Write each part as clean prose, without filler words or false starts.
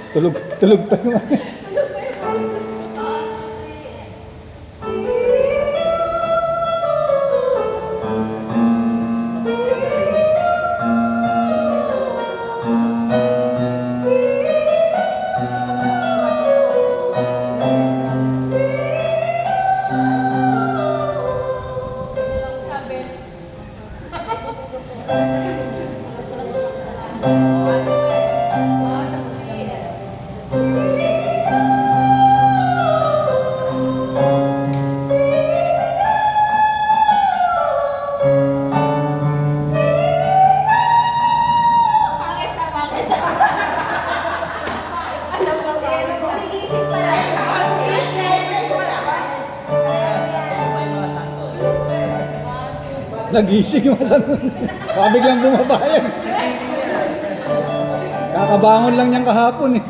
Tulog pa naman. Nagising yung masanod. Baka biglang bumabayan. Kakabangon lang niyang kahapon eh.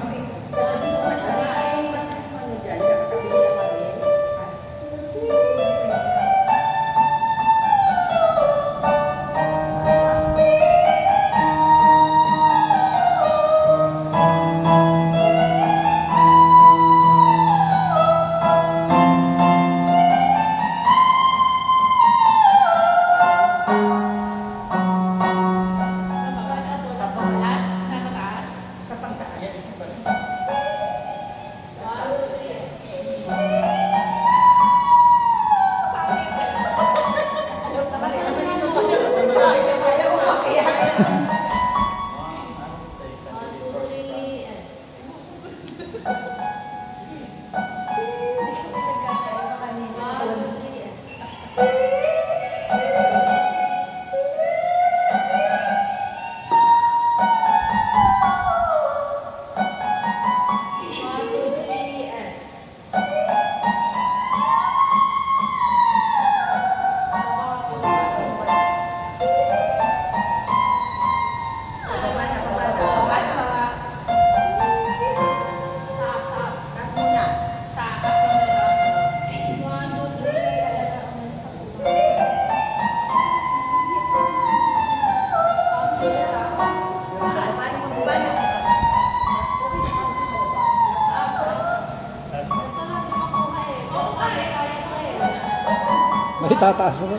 May tataas mo ba?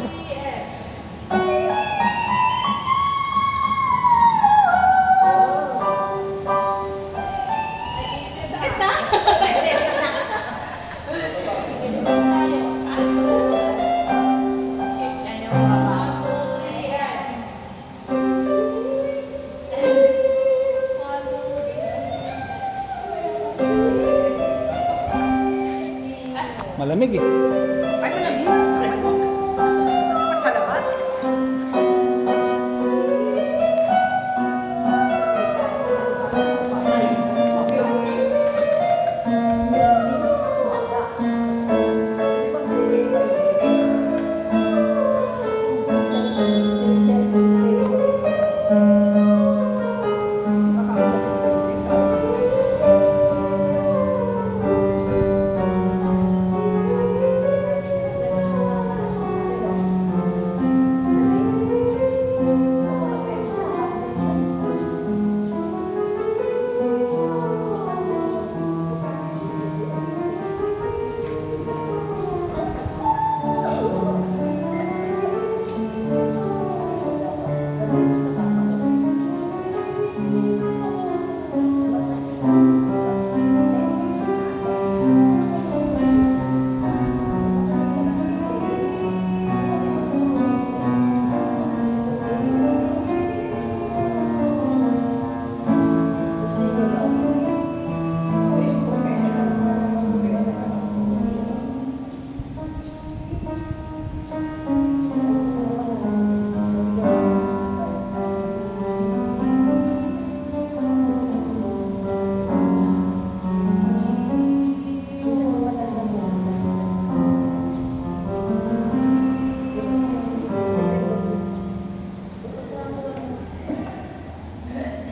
Malamig eh. Ay, malamig. At sa laman?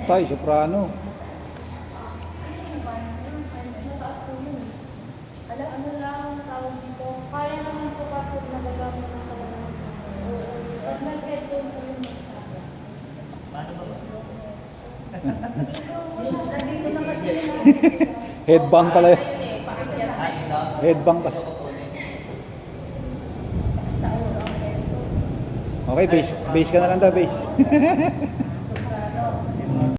Tay, soprano. Ano lang ang tawag dito? Kaya naman po kasi nagagamit ng talagang pag nag-headphone po yung masabi. Paano ba? Nandito na kasi yung Headbang pala yun. Ayun eh, paakyat na yun. Headbang pala. Sa ulo ang ganito. Okay, base ka na lang daw, base.